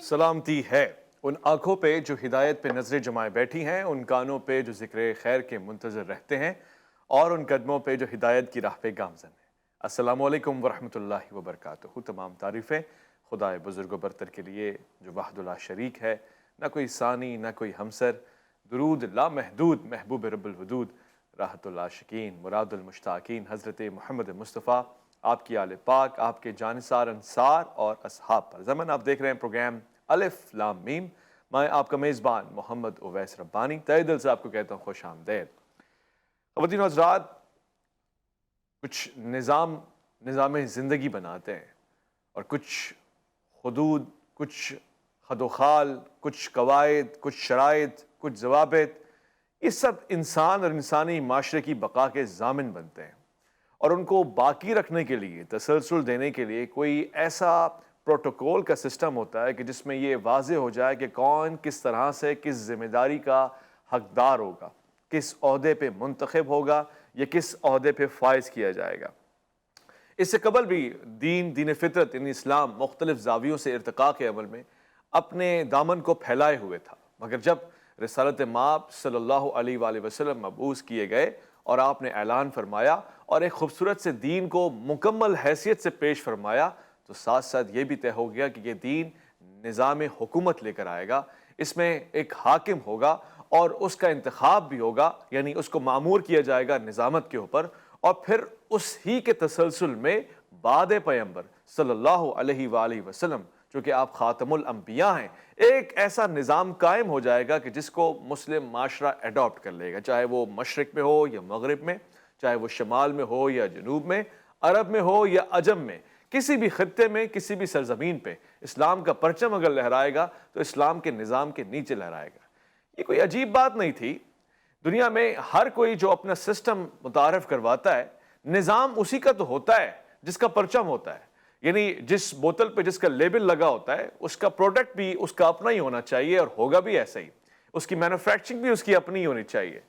سلامتی ہے ان آنکھوں پہ جو ہدایت پہ نظریں جمائے بیٹھی ہیں، ان کانوں پہ جو ذکر خیر کے منتظر رہتے ہیں، اور ان قدموں پہ جو ہدایت کی راہ پہ گامزن ہیں۔ السلام علیکم ورحمۃ اللہ وبرکاتہ۔ تمام تعریفیں خدائے بزرگ و برتر کے لیے جو وحدہ لا شریک ہے، نہ کوئی ثانی نہ کوئی ہمسر۔ درود لا محدود محبوب رب الودود، راحت العاشقین مراد المشتاقین حضرت محمد مصطفیٰ، آپ کی آل پاک، آپ کے جانثار انصار اور اصحاب پر۔ زمن آپ دیکھ رہے ہیں پروگرام الف لام میم۔ میں آپ کا میزبان محمد اویس ربانی تہہ دل سے آپ کو کہتا ہوں خوش آمدید۔ خواتین و حضرات، کچھ نظام زندگی بناتے ہیں، اور کچھ حدود، کچھ خد و خال، کچھ قواعد، کچھ شرائط، کچھ ضوابط، یہ سب انسان اور انسانی معاشرے کی بقا کے ضامن بنتے ہیں، اور ان کو باقی رکھنے کے لیے، تسلسل دینے کے لیے کوئی ایسا پروٹوکول کا سسٹم ہوتا ہے کہ جس میں یہ واضح ہو جائے کہ کون کس طرح سے کس ذمہ داری کا حقدار ہوگا، کس عہدے پہ منتخب ہوگا یا کس عہدے پہ فائز کیا جائے گا۔ اس سے قبل بھی دین فطرت یعنی اسلام مختلف زاویوں سے ارتقاء کے عمل میں اپنے دامن کو پھیلائے ہوئے تھا، مگر جب رسالت مآب صلی اللہ علیہ وآلہ وسلم مبعوث کیے گئے اور آپ نے اعلان فرمایا اور ایک خوبصورت سے دین کو مکمل حیثیت سے پیش فرمایا، تو ساتھ ساتھ یہ بھی طے ہو گیا کہ یہ دین نظام حکومت لے کر آئے گا۔ اس میں ایک حاکم ہوگا اور اس کا انتخاب بھی ہوگا، یعنی اس کو مامور کیا جائے گا نظامت کے اوپر، اور پھر اس ہی کے تسلسل میں بعد پیغمبر صلی اللہ علیہ وآلہ وسلم، جو کہ آپ خاتم الانبیاء ہیں، ایک ایسا نظام قائم ہو جائے گا کہ جس کو مسلم معاشرہ ایڈاپٹ کر لے گا، چاہے وہ مشرق میں ہو یا مغرب میں، چاہے وہ شمال میں ہو یا جنوب میں، عرب میں ہو یا عجم میں، کسی بھی خطے میں، کسی بھی سرزمین پہ اسلام کا پرچم اگر لہرائے گا تو اسلام کے نظام کے نیچے لہرائے گا۔ یہ کوئی عجیب بات نہیں تھی۔ دنیا میں ہر کوئی جو اپنا سسٹم متعارف کرواتا ہے، نظام اسی کا تو ہوتا ہے جس کا پرچم ہوتا ہے، یعنی جس بوتل پہ جس کا لیبل لگا ہوتا ہے اس کا پروڈکٹ بھی اس کا اپنا ہی ہونا چاہیے، اور ہوگا بھی ایسا ہی، اس کی مینوفیکچرنگ بھی اس کی اپنی ہی ہونی چاہیے۔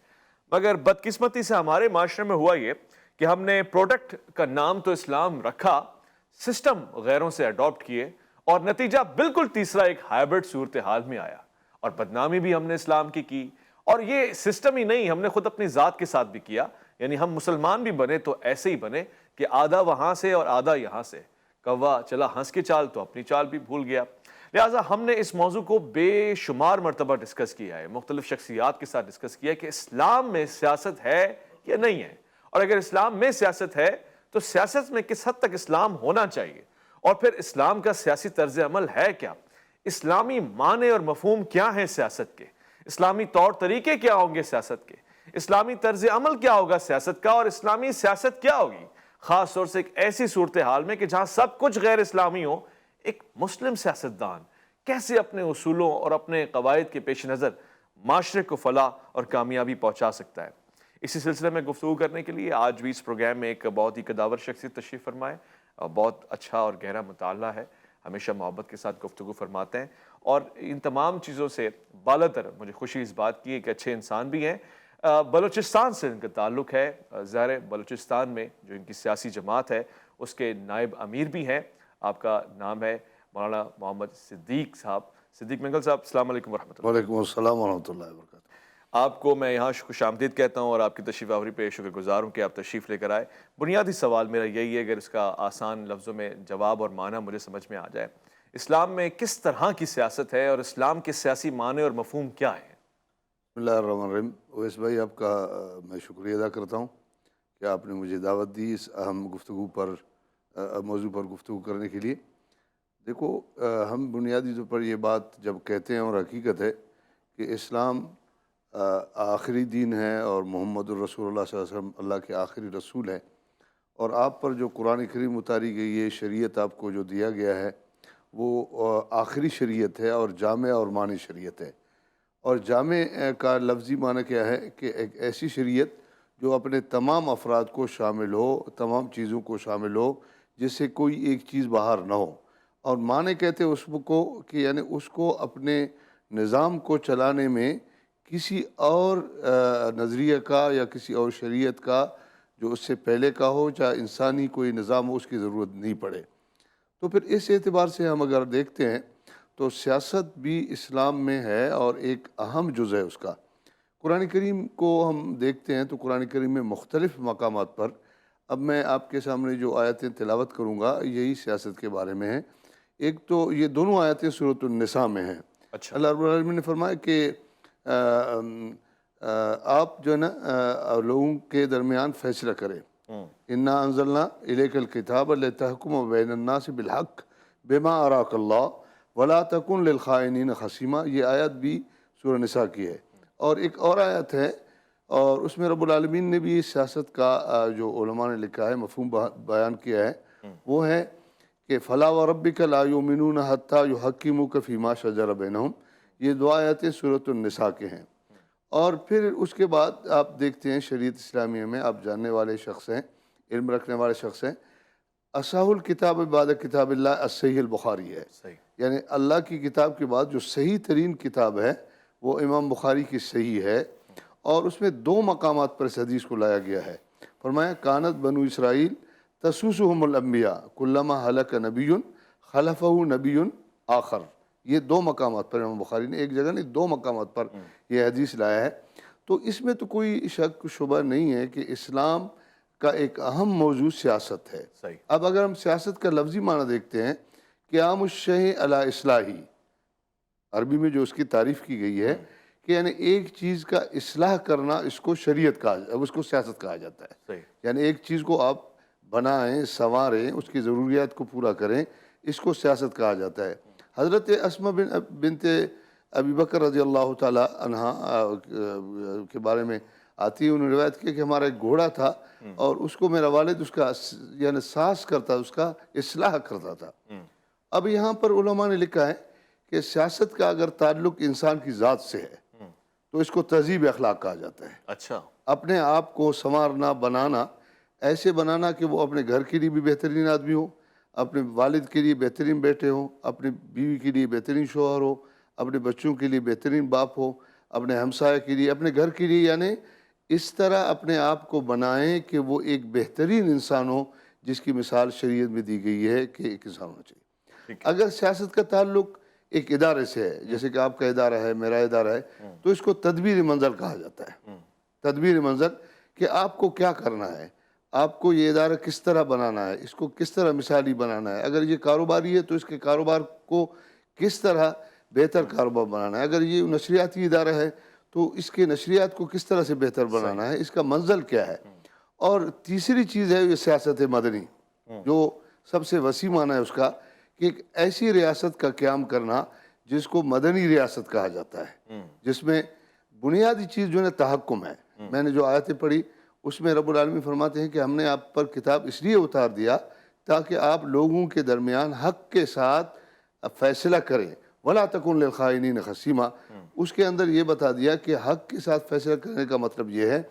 مگر بدقسمتی سے ہمارے معاشرے میں ہوا یہ کہ ہم نے پروڈکٹ کا نام تو اسلام رکھا، سسٹم غیروں سے اڈاپٹ کیے، اور نتیجہ بالکل تیسرا ایک ہائبرڈ صورتحال میں آیا، اور بدنامی بھی ہم نے اسلام کی، اور یہ سسٹم ہی نہیں، ہم نے خود اپنی ذات کے ساتھ بھی کیا، یعنی ہم مسلمان بھی بنے تو ایسے ہی بنے کہ آدھا وہاں سے اور آدھا یہاں سے، کوا چلا ہنس کے چال تو اپنی چال بھی بھول گیا۔ لہٰذا ہم نے اس موضوع کو بے شمار مرتبہ ڈسکس کیا ہے، مختلف شخصیات کے ساتھ ڈسکس کیا ہے کہ اسلام میں سیاست ہے یا نہیں ہے، اور اگر اسلام میں سیاست ہے تو سیاست میں کس حد تک اسلام ہونا چاہیے، اور پھر اسلام کا سیاسی طرز عمل ہے کیا، اسلامی معنی اور مفہوم کیا ہیں سیاست کے، اسلامی طور طریقے کیا ہوں گے سیاست کے، اسلامی طرز عمل کیا ہوگا سیاست کا، اور اسلامی سیاست کیا ہوگی، خاص طور سے ایک ایسی صورتحال میں کہ جہاں سب کچھ غیر اسلامی ہو۔ ایک مسلم سیاستدان کیسے اپنے اصولوں اور اپنے قواعد کے پیش نظر معاشرے کو فلاح اور کامیابی پہنچا سکتا ہے۔ اسی سلسلے میں گفتگو کرنے کے لیے آج بھی اس پروگرام میں ایک بہت ہی قداور شخصیت تشریف فرمائے، بہت اچھا اور گہرا مطالعہ ہے، ہمیشہ محبت کے ساتھ گفتگو فرماتے ہیں، اور ان تمام چیزوں سے بالاتر مجھے خوشی اس بات کی ہے کہ اچھے انسان بھی ہیں۔ بلوچستان سے ان کا تعلق ہے، ظاہر ہے بلوچستان میں جو ان کی سیاسی جماعت ہے اس کے نائب امیر بھی ہیں۔ آپ کا نام ہے مولانا محمد صدیق صاحب۔ صدیق منگل صاحب، السلام علیکم ورحمۃ اللہ۔ وعلیکم السلام ورحمۃ اللہ وبرکاتہ۔ آپ کو میں یہاں خوش آمدید کہتا ہوں، اور آپ کی تشریف آوری پہ شکر گزار ہوں کہ آپ تشریف لے کر آئے۔ بنیادی سوال میرا یہی ہے، اگر اس کا آسان لفظوں میں جواب اور معنی مجھے سمجھ میں آ جائے، اسلام میں کس طرح کی سیاست ہے اور اسلام کے سیاسی معنی اور مفہوم کیا ہیں؟ بسم اللہ الرحمن الرحیم۔ اویس بھائی، آپ کا میں شکریہ ادا کرتا ہوں کہ آپ نے مجھے دعوت دی اس اہم موضوع پر گفتگو کرنے کے لیے۔ دیکھو، ہم بنیادی طور پر یہ بات جب کہتے ہیں، اور حقیقت ہے کہ اسلام آخری دین ہے، اور محمد الرسول اللہ صلی اللہ علیہ وسلم اللہ کے آخری رسول ہیں، اور آپ پر جو قرآن کریم اتاری گئی ہے، شریعت آپ کو جو دیا گیا ہے، وہ آخری شریعت ہے اور جامع اور مانی شریعت ہے۔ اور جامع کا لفظی معنی کیا ہے کہ ایک ایسی شریعت جو اپنے تمام افراد کو شامل ہو، تمام چیزوں کو شامل ہو، جس سے کوئی ایک چیز باہر نہ ہو۔ اور معنی کہتے ہیں اس کو کہ یعنی اس کو اپنے نظام کو چلانے میں کسی اور نظریہ کا یا کسی اور شریعت کا جو اس سے پہلے کا ہو، چاہے انسانی کوئی نظام ہو، اس کی ضرورت نہیں پڑے۔ تو پھر اس اعتبار سے ہم اگر دیکھتے ہیں تو سیاست بھی اسلام میں ہے اور ایک اہم جز ہے اس کا۔ قرآن کریم کو ہم دیکھتے ہیں تو قرآن کریم میں مختلف مقامات پر، اب میں آپ کے سامنے جو آیتیں تلاوت کروں گا یہی سیاست کے بارے میں ہیں۔ ایک تو یہ دونوں آیتیں سورۃ النساء میں ہیں۔ اچھا، اللہ رب العالمین نے فرمایا کہ آپ جو ہے نا لوگوں کے درمیان فیصلہ کریں۔ انا انزلنا الیک الکتاب لتحکم بین الناس بالحق بما اراک اللہ ولا تکن للخائنین خصیما، یہ آیت بھی سورہ نساء کی ہے۔ اور ایک اور آیت ہے اور اس میں رب العالمین نے بھی سیاست کا جو علماء نے لکھا ہے مفہوم بیان کیا ہے، وہ ہے کہ فلا وربک لا یؤمنون حتی یحکموک فیما شجر بینہم، یہ دو آیتیں سورۃ النساء کے ہیں۔ اور پھر اس کے بعد آپ دیکھتے ہیں شریعت اسلامیہ میں آپ جاننے والے شخص ہیں، علم رکھنے والے شخص ہیں، اصح الکتاب بعد کتاب اللہ الصحیح البخاری ہے، صحیح، یعنی اللہ کی کتاب کے بعد جو صحیح ترین کتاب ہے وہ امام بخاری کی صحیح ہے، اور اس میں دو مقامات پر اس حدیث کو لایا گیا ہے۔ فرمایا کانت بنو اسرائیل تسوسہم الانبیاء کلما ہلک نبی خلفہ نبی آخر، یہ دو مقامات پر امام بخاری نے، ایک جگہ نہیں دو مقامات پر یہ حدیث لایا ہے۔ تو اس میں تو کوئی شک شبہ نہیں ہے کہ اسلام کا ایک اہم موضوع سیاست ہے۔ صحیح، اب اگر ہم سیاست کا لفظی معنی دیکھتے ہیں، قیام الشیء علی اصلاحی، عربی میں جو اس کی تعریف کی گئی ہے کہ یعنی ایک چیز کا اصلاح کرنا، اس کو شریعت کہا، اس کو سیاست کہا جاتا ہے۔ صحیح، یعنی ایک چیز کو آپ بنائیں، سنواریں، اس کی ضروریات کو پورا کریں، اس کو سیاست کہا جاتا ہے۔ حضرت اسماء بنت ابی بکر رضی اللہ تعالی عنہ کے بارے میں آتی ہے، انہوں نے روایت کی کہ ہمارا ایک گھوڑا تھا اور اس کو میرا والد اس کا یعنی ساز کرتا، اس کا اصلاح کرتا تھا۔ اب یہاں پر علماء نے لکھا ہے کہ سیاست کا اگر تعلق انسان کی ذات سے ہے تو اس کو تہذیب اخلاق کہا جاتا ہے۔ اچھا، اپنے آپ کو سنوارنا، بنانا، ایسے بنانا کہ وہ اپنے گھر کے لیے بھی بہترین آدمی ہو، اپنے والد کے لیے بہترین بیٹے ہوں، اپنی بیوی کے لیے بہترین شوہر ہو، اپنے بچوں کے لیے بہترین باپ ہو، اپنے ہمسائے کے لیے، اپنے گھر کے لیے، یعنی اس طرح اپنے آپ کو بنائیں کہ وہ ایک بہترین انسان ہو جس کی مثال شریعت میں دی گئی ہے کہ ایک انسان ہونا چاہیے۔ اگر سیاست کا تعلق ایک ادارے سے ہے، جیسے کہ آپ کا ادارہ ہے، میرا ادارہ ہے، تو اس کو تدبیر منزل کہا جاتا ہے۔ تدبیر منزل کہ آپ کو کیا کرنا ہے، آپ کو یہ ادارہ کس طرح بنانا ہے، اس کو کس طرح مثالی بنانا ہے۔ اگر یہ کاروباری ہے تو اس کے کاروبار کو کس طرح بہتر کاروبار بنانا ہے۔ اگر یہ نشریاتی ادارہ ہے تو اس کے نشریات کو کس طرح سے بہتر بنانا ہے، اس کا منزل کیا ہے۔ اور تیسری چیز ہے یہ سیاست مدنی، جو سب سے وسیع معنی ہے اس کا، کہ ایک ایسی ریاست کا قیام کرنا جس کو مدنی ریاست کہا جاتا ہے، جس میں بنیادی چیز جو ہے تحکم ہے۔ میں نے جو آیتیں پڑھی اس میں رب العالمین فرماتے ہیں کہ ہم نے آپ پر کتاب اس لیے اتار دیا تاکہ آپ لوگوں کے درمیان حق کے ساتھ فیصلہ کریں، ولا تکن للخائنین خصیما۔ اس کے اندر یہ بتا دیا کہ حق کے ساتھ فیصلہ کرنے کا مطلب یہ ہے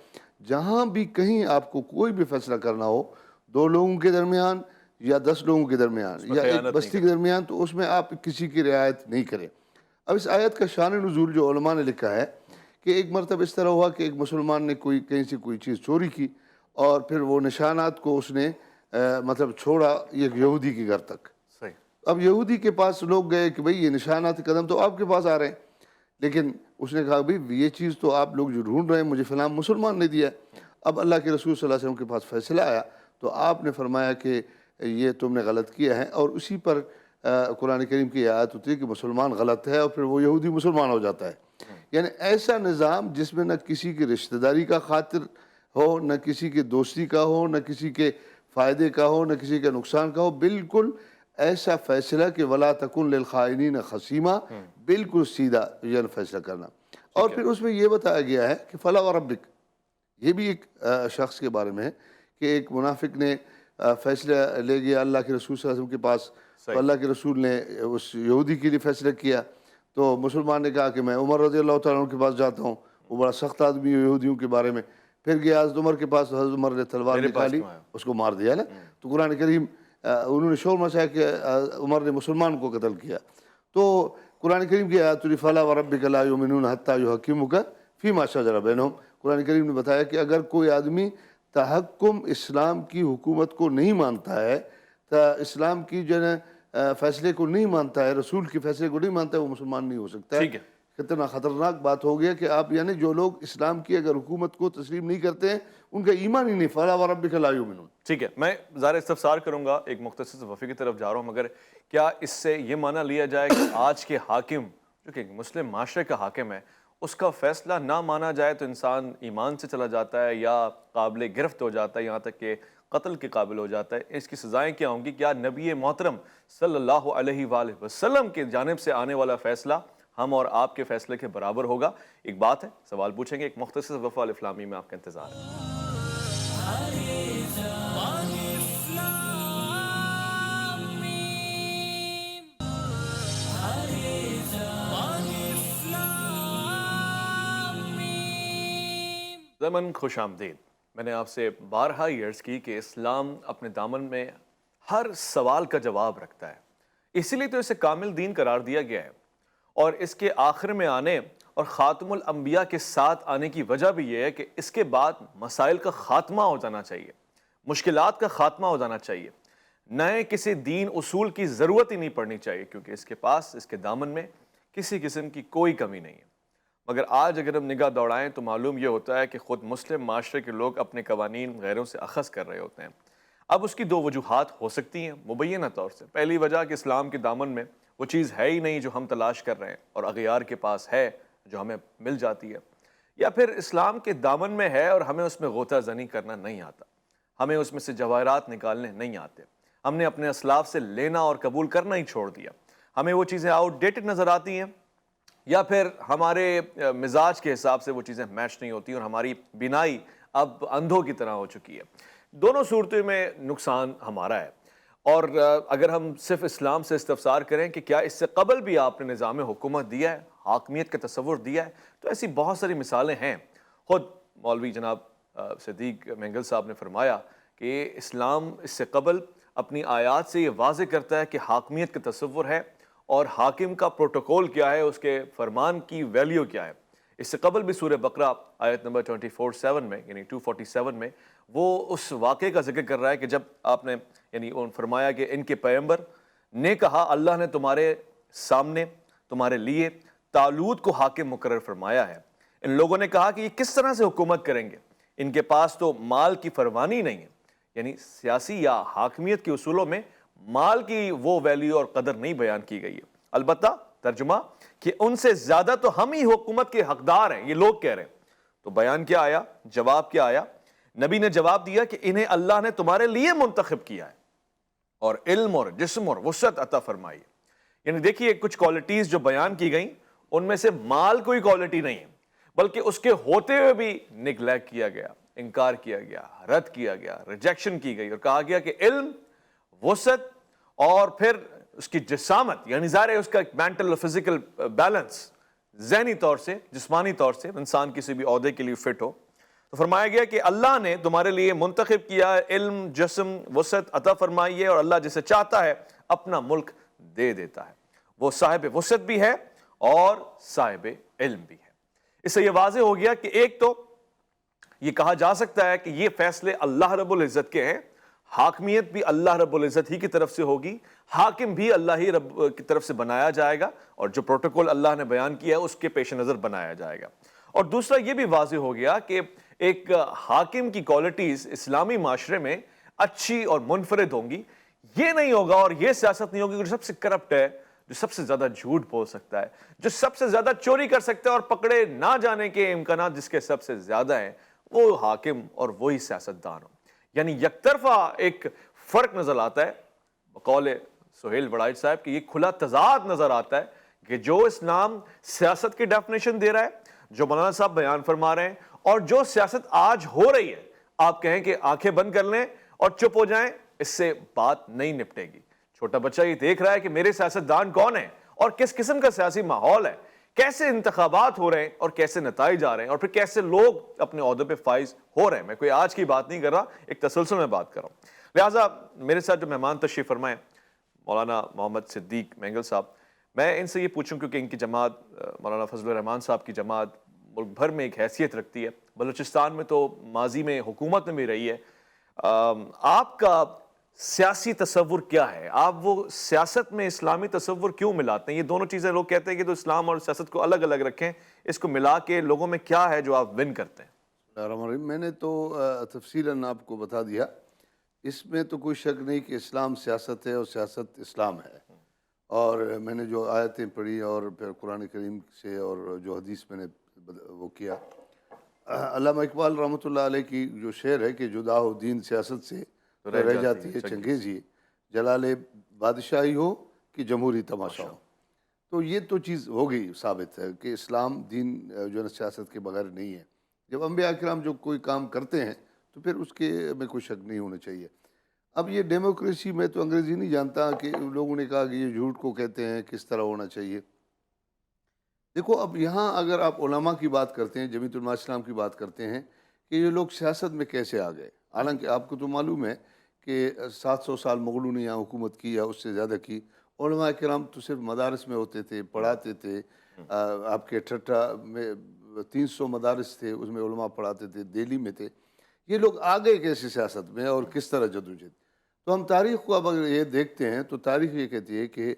جہاں بھی کہیں آپ کو کوئی بھی فیصلہ کرنا ہو، دو لوگوں کے درمیان یا 10 لوگوں کے درمیان یا ایک بستی کے درمیان، تو اس میں آپ کسی کی رعایت نہیں کریں۔ اب اس آیت کا شان نزول جو علماء نے لکھا ہے کہ ایک مرتبہ اس طرح ہوا کہ ایک مسلمان نے کہیں سے کوئی چیز چوری کی اور پھر وہ نشانات کو اس نے مطلب چھوڑا ایک یہودی کے گھر تک۔ صحیح، اب یہودی کے پاس لوگ گئے کہ بھئی یہ نشانات قدم تو آپ کے پاس آ رہے ہیں، لیکن اس نے کہا بھئی یہ چیز تو آپ لوگ جو ڈھونڈ رہے ہیں مجھے فلاں مسلمان نے دیا ہے۔ اب اللہ کے رسول صلی اللہ علیہ وسلم کے پاس فیصلہ آیا تو آپ نے فرمایا کہ یہ تم نے غلط کیا ہے، اور اسی پر قرآن کریم کی آیت اتری کہ مسلمان غلط ہے اور پھر وہ یہودی مسلمان ہو جاتا ہے۔ یعنی ایسا نظام جس میں نہ کسی کی رشتہ داری کا خاطر ہو، نہ کسی کے دوستی کا ہو، نہ کسی کے فائدے کا ہو، نہ کسی کے نقصان کا ہو، بالکل ایسا فیصلہ کہ ولا تکن للخائنین خصیما، بالکل سیدھا یہ فیصلہ کرنا۔ اور پھر اس میں یہ بتایا گیا ہے کہ فلا وربک، یہ بھی ایک شخص کے بارے میں ہے کہ ایک منافق نے فیصلہ لے گیا اللہ کے رسول صلی اللہ علیہ وسلم کے پاس، تو اللہ کے رسول نے اس یہودی کے لیے فیصلہ کیا، تو مسلمان نے کہا کہ میں عمر رضی اللہ تعالیٰ عنہ کے پاس جاتا ہوں، وہ بڑا سخت آدمی ہے یہودیوں کے بارے میں۔ پھر گیا حضرت عمر کے پاس، حضرت عمر نے تلوار نکالی، اس کو مار دیا نا۔ تو قرآن کریم انہوں نے شور مچایا کہ عمر نے مسلمان کو قتل کیا۔ تو قرآن کریم کی آیت فلا وربک لا یؤمنون حتی یحکموک فیما شجر بینہم، قرآن کریم نے بتایا کہ اگر کوئی آدمی تحکم اسلام کی حکومت کو نہیں مانتا ہے، تو اسلام کی جو ہے فیصلے کو نہیں مانتا ہے، رسول کے فیصلے کو نہیں مانتا ہے، وہ مسلمان نہیں ہو سکتا ہے۔ ٹھیک ہے، کتنا خطرناک بات ہو گیا کہ آپ یعنی جو لوگ اسلام کی اگر حکومت کو تسلیم نہیں کرتے ہیں ان کا ایمان ہی نہیں، فَلَا وَرَبِّكَ لَا يُؤْمِنُونَ۔ ٹھیک ہے، میں ظاہر استفسار کروں گا، ایک مختصر سے وفی کی طرف جا رہا ہوں، مگر کیا اس سے یہ معنی لیا جائے کہ آج کے حاکم جو کہ مسلم معاشرے کا حاکم ہے اس کا فیصلہ نہ مانا جائے تو انسان ایمان سے چلا جاتا ہے یا قابل گرفت ہو جاتا ہے، یہاں تک کہ قتل کے قابل ہو جاتا ہے؟ اس کی سزائیں کیا ہوں گی؟ کیا نبی محترم صلی اللہ علیہ وآلہ وسلم کی جانب سے آنے والا فیصلہ ہم اور آپ کے فیصلے کے برابر ہوگا؟ ایک بات ہے، سوال پوچھیں گے، ایک مختصر وقفہ الف لام میم میں آپ کا انتظار ہے۔ زمن خوش آمدید۔ میں نے آپ سے بارہا یہ عرض کی کہ اسلام اپنے دامن میں ہر سوال کا جواب رکھتا ہے، اسی لیے تو اسے کامل دین قرار دیا گیا ہے، اور اس کے آخر میں آنے اور خاتم الانبیاء کے ساتھ آنے کی وجہ بھی یہ ہے کہ اس کے بعد مسائل کا خاتمہ ہو جانا چاہیے، مشکلات کا خاتمہ ہو جانا چاہیے، نئے کسی دین اصول کی ضرورت ہی نہیں پڑنی چاہیے، کیونکہ اس کے پاس اس کے دامن میں کسی قسم کی کوئی کمی نہیں ہے۔ مگر آج اگر ہم نگاہ دوڑائیں تو معلوم یہ ہوتا ہے کہ خود مسلم معاشرے کے لوگ اپنے قوانین غیروں سے اخذ کر رہے ہوتے ہیں۔ اب اس کی دو وجوہات ہو سکتی ہیں مبینہ طور سے۔ پہلی وجہ کہ اسلام کے دامن میں وہ چیز ہے ہی نہیں جو ہم تلاش کر رہے ہیں، اور اغیار کے پاس ہے جو ہمیں مل جاتی ہے، یا پھر اسلام کے دامن میں ہے اور ہمیں اس میں غوطہ زنی کرنا نہیں آتا، ہمیں اس میں سے جواہرات نکالنے نہیں آتے، ہم نے اپنے اسلاف سے لینا اور قبول کرنا ہی چھوڑ دیا، ہمیں وہ چیزیں آؤٹ ڈیٹڈ نظر آتی ہیں، یا پھر ہمارے مزاج کے حساب سے وہ چیزیں میچ نہیں ہوتی اور ہماری بینائی اب اندھوں کی طرح ہو چکی ہے۔ دونوں صورتوں میں نقصان ہمارا ہے۔ اور اگر ہم صرف اسلام سے استفسار کریں کہ کیا اس سے قبل بھی آپ نے نظام حکومت دیا ہے، حاکمیت کا تصور دیا ہے، تو ایسی بہت ساری مثالیں ہیں۔ خود مولوی جناب صدیق مینگل صاحب نے فرمایا کہ اسلام اس سے قبل اپنی آیات سے یہ واضح کرتا ہے کہ حاکمیت کا تصور ہے اور حاکم کا پروٹوکول کیا ہے، اس کے فرمان کی ویلیو کیا ہے۔ اس سے قبل بھی سورہ بقرہ آیت نمبر 24:7 میں یعنی 247 میں وہ اس واقعے کا ذکر کر رہا ہے کہ جب آپ نے یعنی فرمایا کہ ان کے پیغمبر نے کہا اللہ نے تمہارے سامنے تمہارے لیے طالوت کو حاکم مقرر فرمایا ہے۔ ان لوگوں نے کہا کہ یہ کس طرح سے حکومت کریں گے، ان کے پاس تو مال کی فروانی نہیں ہے، یعنی سیاسی یا حاکمیت کے اصولوں میں مال کی وہ ویلیو اور قدر نہیں بیان کی گئی ہے۔ البتہ ترجمہ کہ ان سے زیادہ تو ہم ہی حکومت کے حقدار ہیں، یہ لوگ کہہ رہے ہیں۔ تو بیان کیا آیا، جواب کیا آیا؟ نبی نے جواب دیا کہ انہیں اللہ نے تمہارے لیے منتخب کیا ہے اور علم اور جسم اور وسعت عطا فرمائی ہے۔ یعنی دیکھیے کچھ کوالٹیز جو بیان کی گئیں ان میں سے مال کوئی کوالٹی نہیں ہے، بلکہ اس کے ہوتے ہوئے بھی نگلیکٹ کیا گیا، انکار کیا گیا، رد کیا گیا، ریجیکشن کی گئی، اور کہا گیا کہ علم، وسعت اور پھر اس کی جسامت، یعنی ظاہر ہے اس کا مینٹل اور فزیکل بیلنس، ذہنی طور سے جسمانی طور سے انسان کسی بھی عہدے کے لیے فٹ ہو۔ تو فرمایا گیا کہ اللہ نے تمہارے لیے منتخب کیا ہے، علم، جسم، وسعت عطا فرمائی ہے، اور اللہ جسے چاہتا ہے اپنا ملک دے دیتا ہے۔ وہ صاحب وسعت بھی ہے اور صاحب علم بھی ہے۔ اس سے یہ واضح ہو گیا کہ ایک تو یہ کہا جا سکتا ہے کہ یہ فیصلے اللہ رب العزت کے ہیں، حاکمیت بھی اللہ رب العزت ہی کی طرف سے ہوگی، حاکم بھی اللہ ہی رب کی طرف سے بنایا جائے گا، اور جو پروٹوکول اللہ نے بیان کیا ہے اس کے پیش نظر بنایا جائے گا۔ اور دوسرا یہ بھی واضح ہو گیا کہ ایک حاکم کی کوالٹیز اسلامی معاشرے میں اچھی اور منفرد ہوں گی، یہ نہیں ہوگا اور یہ سیاست نہیں ہوگی جو سب سے کرپٹ ہے، جو سب سے زیادہ جھوٹ بول سکتا ہے، جو سب سے زیادہ چوری کر سکتا ہے اور پکڑے نہ جانے کے امکانات جس کے سب سے زیادہ ہیں، وہ حاکم اور وہی سیاستدان ہو۔ یعنی یک طرفہ ایک فرق نظر آتا ہے، بقول سہیل وڑائچ صاحب کہ یہ کھلا تضاد نظر آتا ہے کہ جو اسلام سیاست کی ڈیفینیشن دے رہا ہے، جو مولانا صاحب بیان فرما رہے ہیں، اور جو سیاست آج ہو رہی ہے، آپ کہیں کہ آنکھیں بند کر لیں اور چپ ہو جائیں، اس سے بات نہیں نپٹے گی۔ چھوٹا بچہ یہ دیکھ رہا ہے کہ میرے سیاستدان کون ہیں اور کس قسم کا سیاسی ماحول ہے، کیسے انتخابات ہو رہے ہیں اور کیسے نتائج آ رہے ہیں، اور پھر کیسے لوگ اپنے عہدے پہ فائز ہو رہے ہیں۔ میں کوئی آج کی بات نہیں کر رہا، ایک تسلسل میں بات کر رہا ہوں۔ لہٰذا میرے ساتھ جو مہمان تشریف فرمائیں مولانا محمد صدیق مینگل صاحب، میں ان سے یہ پوچھوں کیونکہ ان کی جماعت مولانا فضل الرحمان صاحب کی جماعت ملک بھر میں ایک حیثیت رکھتی ہے، بلوچستان میں تو ماضی میں حکومت میں بھی رہی ہے، آپ کا سیاسی تصور کیا ہے؟ آپ وہ سیاست میں اسلامی تصور کیوں ملاتے ہیں؟ یہ دونوں چیزیں لوگ کہتے ہیں کہ تو اسلام اور سیاست کو الگ الگ رکھیں، اس کو ملا کے لوگوں میں کیا ہے جو آپ ون کرتے ہیں؟ الرحمن الرحیم، میں نے تو تفصیلاً آپ کو بتا دیا، اس میں تو کوئی شک نہیں کہ اسلام سیاست ہے اور سیاست اسلام ہے۔ اور میں نے جو آیتیں پڑھی اور پھر قرآن کریم سے اور جو حدیث میں نے وہ کیا، علامہ اقبال رحمۃ اللہ علیہ کی جو شعر ہے کہ جدا ہو دین سیاست سے تو رہ جاتی ہے چنگیزی، جلال بادشاہی ہو کہ جمہوری تماشا ہو۔ تو یہ تو چیز ہو گئی ثابت ہے کہ اسلام دین جو ہے نا سیاست کے بغیر نہیں ہے۔ جب انبیاء کرام جو کوئی کام کرتے ہیں تو پھر اس کے میں کوئی شک نہیں ہونا چاہیے۔ اب یہ ڈیموکریسی میں تو انگریزی نہیں جانتا کہ لوگوں نے کہا کہ یہ جھوٹ کو کہتے ہیں، کس طرح ہونا چاہیے۔ دیکھو اب یہاں اگر آپ علماء کی بات کرتے ہیں، جمیعۃ علماء اسلام کی بات کرتے ہیں کہ یہ لوگ سیاست میں کیسے آ گئے، حالانکہ آپ کو تو معلوم ہے کہ 700 سال مغلوں نے یہاں حکومت کی یا اس سے زیادہ کی۔ علماء کرام تو صرف مدارس میں ہوتے تھے، پڑھاتے تھے۔ آپ کے ٹھٹھا میں 300 مدارس تھے، اس میں علماء پڑھاتے تھے، دہلی میں تھے۔ یہ لوگ آ گئے کیسے سیاست میں اور کس طرح جدوجہد؟ تو ہم تاریخ کو اب اگر یہ دیکھتے ہیں تو تاریخ یہ کہتی ہے کہ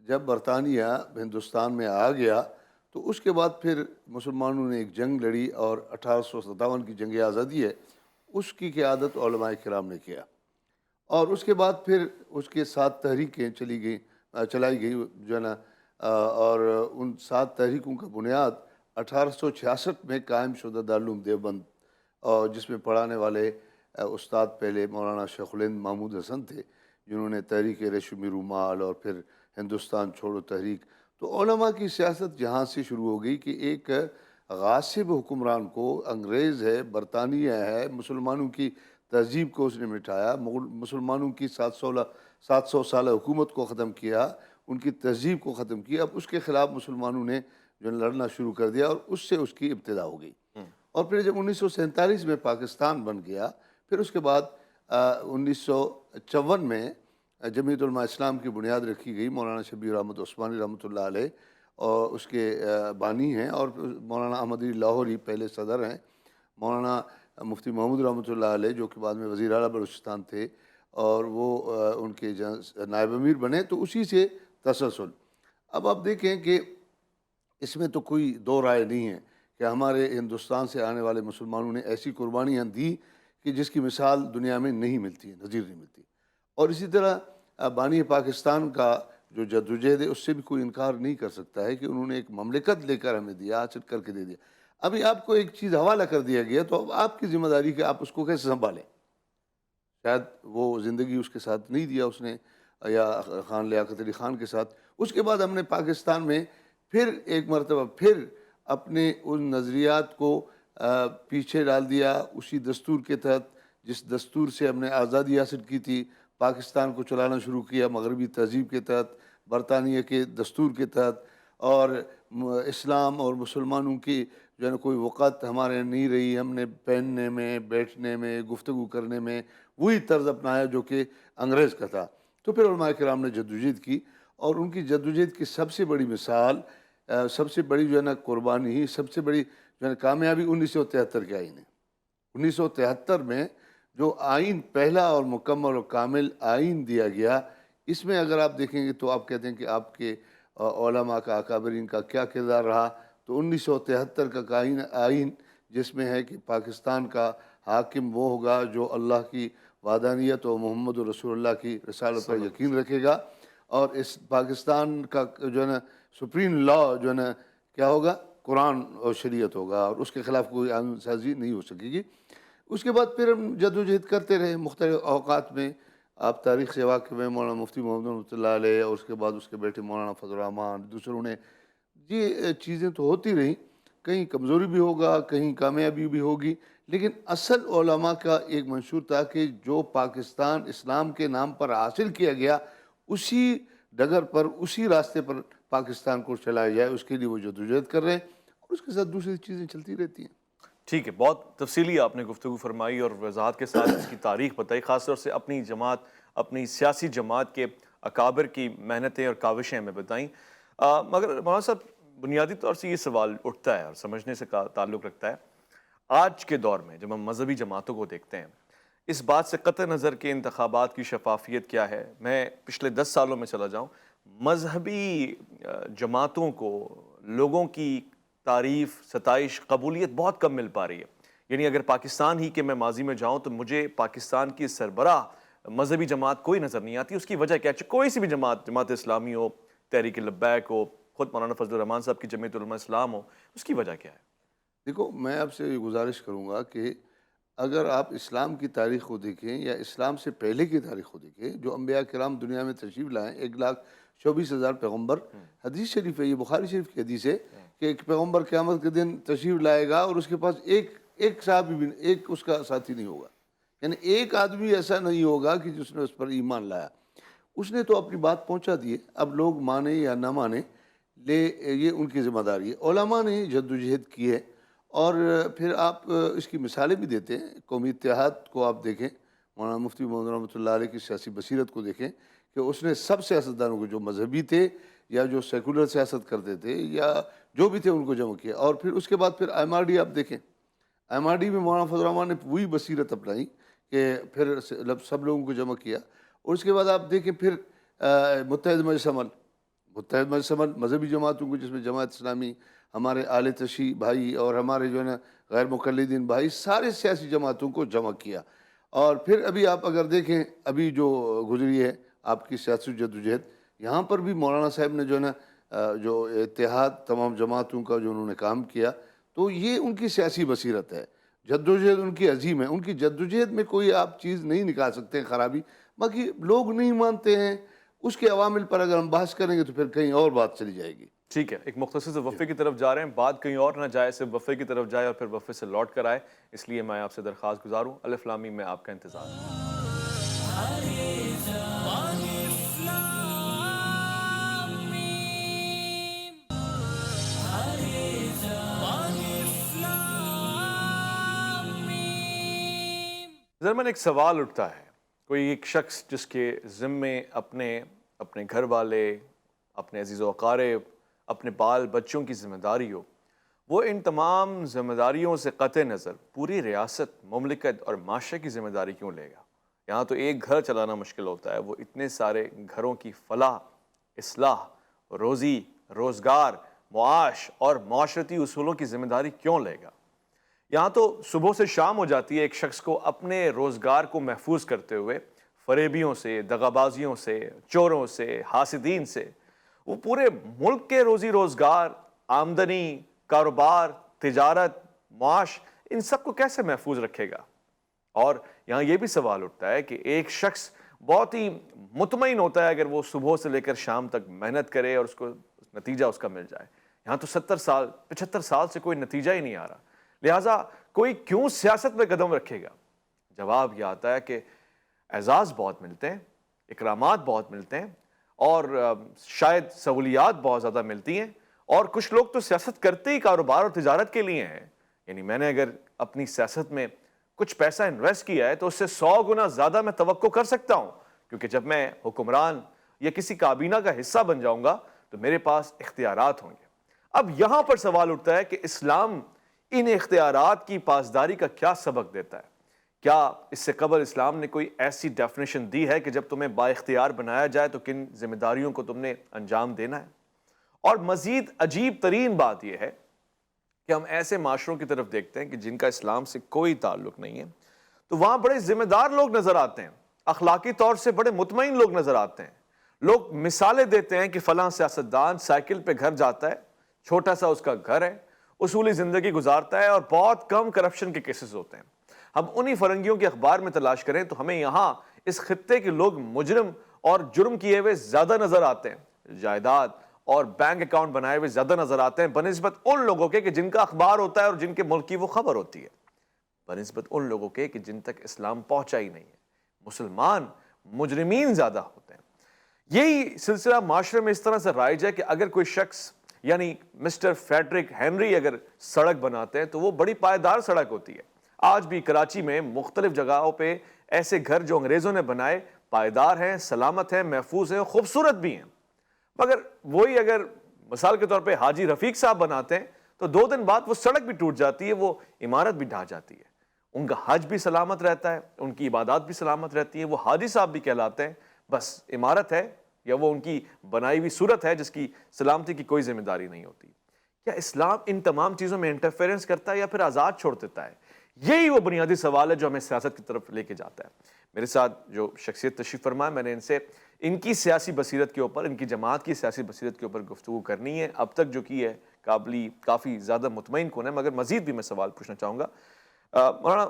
جب برطانیہ ہندوستان میں آ گیا تو اس کے بعد پھر مسلمانوں نے ایک جنگ لڑی، اور 1857 کی جنگ آزادی ہے، اس کی قیادت علماء کرام نے کیا۔ اور اس کے بعد پھر اس کے 7 تحریکیں چلائی گئی جو ہے نا، اور ان 7 تحریکوں کا بنیاد 1866 میں قائم شدہ دارالعلوم دیوبند، اور جس میں پڑھانے والے استاد پہلے مولانا شیخ الہند محمود حسن تھے، جنہوں نے تحریک ریشمی رومال اور پھر ہندوستان چھوڑو تحریک۔ تو علماء کی سیاست جہاں سے شروع ہو گئی کہ ایک غاصب حکمران کو، انگریز ہے، برطانیہ ہے، مسلمانوں کی تہذیب کو اس نے مٹھایا، مسلمانوں کی 700 سالہ حکومت کو ختم کیا، ان کی تہذیب کو ختم کیا۔ اب اس کے خلاف مسلمانوں نے جو لڑنا شروع کر دیا، اور اس سے اس کی ابتدا ہو گئی۔ اور پھر جب 1947 میں پاکستان بن گیا، پھر اس کے بعد 1954 میں جمیعۃ علماء اسلام کی بنیاد رکھی گئی، مولانا شبیر احمد عثمانی رحمۃ اللہ علیہ اور اس کے بانی ہیں، اور مولانا احمد علی لاہوری پہلے صدر ہیں، مولانا مفتی محمود رحمۃ اللہ علیہ جو کہ بعد میں وزیر اعلیٰ بلوچستان تھے، اور وہ ان کے نائب امیر بنے، تو اسی سے تسلسل۔ اب آپ دیکھیں کہ اس میں تو کوئی دو رائے نہیں ہے کہ ہمارے ہندوستان سے آنے والے مسلمانوں نے ایسی قربانیاں دی کہ جس کی مثال دنیا میں نہیں ملتی ہے، نظیر نہیں ملتی۔ اور اسی طرح بانی پاکستان کا جو جدوجہد ہے، اس سے بھی کوئی انکار نہیں کر سکتا ہے کہ انہوں نے ایک مملکت لے کر ہمیں دیا، حاصل کر کے دے دیا۔ ابھی آپ کو ایک چیز حوالہ کر دیا گیا، تو اب آپ کی ذمہ داری کہ آپ اس کو کیسے سنبھالیں۔ شاید وہ زندگی اس کے ساتھ نہیں دیا اس نے، یا خان لیاقت علی خان کے ساتھ۔ اس کے بعد ہم نے پاکستان میں پھر ایک مرتبہ پھر اپنے ان نظریات کو پیچھے ڈال دیا، اسی دستور کے تحت جس دستور سے ہم نے آزادی حاصل کی تھی، پاکستان کو چلانا شروع کیا مغربی تہذیب کے تحت، برطانیہ کے دستور کے تحت، اور اسلام اور مسلمانوں کی جو ہے نا کوئی وقت ہمارے نہیں رہی۔ ہم نے پہننے میں، بیٹھنے میں، گفتگو کرنے میں وہی طرز اپنایا جو کہ انگریز کا تھا۔ تو پھر علماء کرام نے جدوجہد کی، اور ان کی جدوجہد کی سب سے بڑی مثال، سب سے بڑی جو ہے نا قربانی، سب سے بڑی جو ہے نا کامیابی 1973 کے آئین ہے۔ 1973 میں جو آئین پہلا اور مکمل اور کامل آئین دیا گیا، اس میں اگر آپ دیکھیں گے تو آپ کہتے ہیں کہ آپ کے علماء کا، اکابرین کا کیا کردار رہا، تو 1973 کا آئین جس میں ہے کہ پاکستان کا حاکم وہ ہوگا جو اللہ کی وحدانیت اور محمد رسول اللہ کی رسالت پر یقین رکھے گا، اور اس پاکستان کا جو ہے نا سپریم لا جو ہے نا کیا ہوگا، قرآن اور شریعت ہوگا، اور اس کے خلاف کوئی قانون سازی نہیں ہو سکے گی۔ اس کے بعد پھر ہم جدوجہد کرتے رہے مختلف اوقات میں۔ آپ تاریخ سے واقف میں مولانا مفتی محمد رحمۃ اللہ علیہ، اور اس کے بعد اس کے بیٹے مولانا فضل الرحمان، دوسروں نے، یہ چیزیں تو ہوتی رہیں، کہیں کمزوری بھی ہوگا، کہیں کامیابی بھی ہوگی، لیکن اصل علماء کا ایک منشور تھا کہ جو پاکستان اسلام کے نام پر حاصل کیا گیا، اسی ڈگر پر، اسی راستے پر پاکستان کو چلایا جائے، اس کے لیے وہ جدوجہد کر رہے ہیں، اور اس کے ساتھ دوسری چیزیں چلتی رہتی ہیں۔ ٹھیک ہے، بہت تفصیلی آپ نے گفتگو فرمائی اور وضاحت کے ساتھ اس کی تاریخ بتائی، خاص طور سے اپنی جماعت، اپنی سیاسی جماعت کے اکابر کی محنتیں اور کاوشیں ہمیں بتائیں۔ مگر مولانا صاحب، بنیادی طور سے یہ سوال اٹھتا ہے اور سمجھنے سے تعلق رکھتا ہے، آج کے دور میں جب ہم مذہبی جماعتوں کو دیکھتے ہیں، اس بات سے قطع نظر کہ انتخابات کی شفافیت کیا ہے، میں پچھلے 10 سالوں میں چلا جاؤں، مذہبی جماعتوں کو لوگوں کی تعریف، ستائش، قبولیت بہت کم مل پا رہی ہے۔ یعنی اگر پاکستان ہی کے میں ماضی میں جاؤں تو مجھے پاکستان کی سربراہ مذہبی جماعت کوئی نظر نہیں آتی۔ اس کی وجہ کیا ہے؟ کوئی سی بھی جماعت اسلامی ہو، تحریک لبیک ہو، خود مولانا فضل الرحمان صاحب کی جمعیت علماء اسلام ہو، اس کی وجہ کیا ہے؟ دیکھو، میں آپ سے یہ گزارش کروں گا کہ اگر آپ اسلام کی تاریخ کو دیکھیں یا اسلام سے پہلے کی تاریخ کو دیکھیں، جو انبیاء کرام دنیا میں تشریف لائیں، 1,24,000 پیغمبر، حدیث شریف ہے، یہ بخاری شریف کی حدیث ہے کہ ایک پیغمبر قیامت کے دن تشریف لائے گا اور اس کے پاس ایک صحابی بھی، ایک اس کا ساتھی نہیں ہوگا، یعنی ایک آدمی ایسا نہیں ہوگا کہ جس نے اس پر ایمان لایا۔ اس نے تو اپنی بات پہنچا دی ہے، اب لوگ مانے یا نہ مانے، یہ ان کی ذمہ داری ہے۔ علماء نے جدوجہد کی ہے، اور پھر آپ اس کی مثالیں بھی دیتے ہیں۔ قومی اتحاد کو آپ دیکھیں، مولانا مفتی محمد رحمۃ اللہ علیہ کی سیاسی بصیرت کو دیکھیں کہ اس نے سب سیاستدانوں کو، جو مذہبی تھے یا جو سیکولر سیاست کرتے تھے یا جو بھی تھے، ان کو جمع کیا۔ اور پھر اس کے بعد پھر MRD آپ دیکھیں، MRD میں مولانا فضل الرحمان نے وہی بصیرت اپنائی کہ پھر سب لوگوں کو جمع کیا۔ اور اس کے بعد آپ دیکھیں پھر متحد مجلس عمل مذہبی جماعتوں کو، جس میں جماعت اسلامی، ہمارے اعلی تشیع بھائی اور ہمارے جو ہے نا غیر مقلدین بھائی، سارے سیاسی جماعتوں کو جمع کیا۔ اور پھر ابھی آپ اگر دیکھیں، ابھی جو گزری ہے آپ کی سیاسی جدوجہد، یہاں پر بھی مولانا صاحب نے جو ہے نا جو اتحاد تمام جماعتوں کا جو انہوں نے کام کیا، تو یہ ان کی سیاسی بصیرت ہے۔ جدوجہد ان کی عظیم ہے، ان کی جدوجہد میں کوئی آپ چیز نہیں نکال سکتے ہیں خرابی۔ باقی لوگ نہیں مانتے ہیں، اس کے عوامل پر اگر ہم بحث کریں گے تو پھر کہیں اور بات چلی جائے گی۔ ٹھیک ہے، ایک مختصر سے وقفے کی طرف جا رہے ہیں، بات کہیں اور نہ جائے، صرف وقفے کی طرف جائے اور پھر وقفے سے لوٹ کر آئے، اس لیے میں آپ سے درخواست گزار ہوں، الف لام میم میں آپ کا انتظار ہے۔ ضمن ایک سوال اٹھتا ہے، کوئی ایک شخص جس کے ذمے اپنے گھر والے، اپنے عزیز و اقارب، اپنے بال بچوں کی ذمہ داری ہو، وہ ان تمام ذمہ داریوں سے قطع نظر پوری ریاست، مملکت اور معاشرے کی ذمہ داری کیوں لے گا؟ یہاں تو ایک گھر چلانا مشکل ہوتا ہے، وہ اتنے سارے گھروں کی فلاح، اصلاح، روزی، روزگار، معاش اور معاشرتی اصولوں کی ذمہ داری کیوں لے گا؟ یہاں تو صبح سے شام ہو جاتی ہے ایک شخص کو اپنے روزگار کو محفوظ کرتے ہوئے فریبیوں سے، دغابازیوں سے، چوروں سے، حاسدین سے۔ وہ پورے ملک کے روزی روزگار، آمدنی، کاروبار، تجارت، معاش، ان سب کو کیسے محفوظ رکھے گا؟ اور یہاں یہ بھی سوال اٹھتا ہے کہ ایک شخص بہت ہی مطمئن ہوتا ہے اگر وہ صبح سے لے کر شام تک محنت کرے اور اس کو نتیجہ اس کا مل جائے۔ یہاں تو 70 سال، 75 سال سے کوئی نتیجہ ہی نہیں آ رہا، لہٰذا کوئی کیوں سیاست میں قدم رکھے گا؟ جواب یہ آتا ہے کہ اعزاز بہت ملتے ہیں، اکرامات بہت ملتے ہیں، اور شاید سہولیات بہت زیادہ ملتی ہیں، اور کچھ لوگ تو سیاست کرتے ہی کاروبار اور تجارت کے لیے ہیں۔ یعنی میں نے اگر اپنی سیاست میں کچھ پیسہ انویسٹ کیا ہے تو اس سے 100 گنا زیادہ میں توقع کر سکتا ہوں، کیونکہ جب میں حکمران یا کسی کابینہ کا حصہ بن جاؤں گا تو میرے پاس اختیارات ہوں گے۔ اب یہاں پر سوال اٹھتا ہے کہ اسلام ان اختیارات کی پاسداری کا کیا سبق دیتا ہے؟ کیا اس سے قبل اسلام نے کوئی ایسی ڈیفینیشن دی ہے کہ جب تمہیں با اختیار بنایا جائے تو کن ذمہ داریوں کو تم نے انجام دینا ہے؟ اور مزید عجیب ترین بات یہ ہے کہ ہم ایسے معاشروں کی طرف دیکھتے ہیں کہ جن کا اسلام سے کوئی تعلق نہیں ہے، تو وہاں بڑے ذمہ دار لوگ نظر آتے ہیں، اخلاقی طور سے بڑے مطمئن لوگ نظر آتے ہیں۔ لوگ مثالیں دیتے ہیں کہ فلاں سیاستدان سائیکل پہ گھر جاتا ہے، چھوٹا سا اس کا گھر ہے، اصولی زندگی گزارتا ہے، اور بہت کم کرپشن کے کیسز ہوتے ہیں۔ ہم انہی فرنگیوں کے اخبار میں تلاش کریں تو ہمیں یہاں اس خطے کے لوگ مجرم اور جرم کیے ہوئے زیادہ نظر آتے ہیں، جائیداد اور بینک اکاؤنٹ بنائے ہوئے زیادہ نظر آتے ہیں بنسبت ان لوگوں کے کہ جن کا اخبار ہوتا ہے اور جن کے ملک کی وہ خبر ہوتی ہے، بنسبت ان لوگوں کے کہ جن تک اسلام پہنچا ہی نہیں ہے۔ مسلمان مجرمین زیادہ ہوتے ہیں۔ یہی سلسلہ معاشرے میں اس طرح سے رائج ہے کہ اگر کوئی شخص یعنی مسٹر فیڈرک ہینری اگر سڑک بناتے ہیں تو وہ بڑی پائیدار سڑک ہوتی ہے۔ آج بھی کراچی میں مختلف جگہوں پہ ایسے گھر جو انگریزوں نے بنائے پائیدار ہیں، سلامت ہیں، محفوظ ہیں، خوبصورت بھی ہیں، مگر وہی اگر مثال کے طور پہ حاجی رفیق صاحب بناتے ہیں تو 2 دن بعد وہ سڑک بھی ٹوٹ جاتی ہے، وہ عمارت بھی ڈھا جاتی ہے۔ ان کا حج بھی سلامت رہتا ہے، ان کی عبادات بھی سلامت رہتی ہیں، وہ حاجی صاحب بھی کہلاتے ہیں، بس عمارت ہے یا وہ ان کی بنائی ہوئی صورت ہے جس کی سلامتی کی کوئی ذمہ داری نہیں ہوتی۔ کیا اسلام ان تمام چیزوں میں انٹرفیرنس کرتا ہے یا پھر آزاد چھوڑ دیتا ہے؟ یہی وہ بنیادی سوال ہے جو ہمیں سیاست کی طرف لے کے جاتا ہے۔ میرے ساتھ جو شخصیت تشریف فرما ہے، میں نے ان سے ان کی سیاسی بصیرت کے اوپر، ان کی جماعت کی سیاسی بصیرت کے اوپر گفتگو کرنی ہے۔ اب تک جو کی ہے کافی زیادہ مطمئن کن ہے، مگر مزید بھی میں سوال پوچھنا چاہوں گا۔ مولانا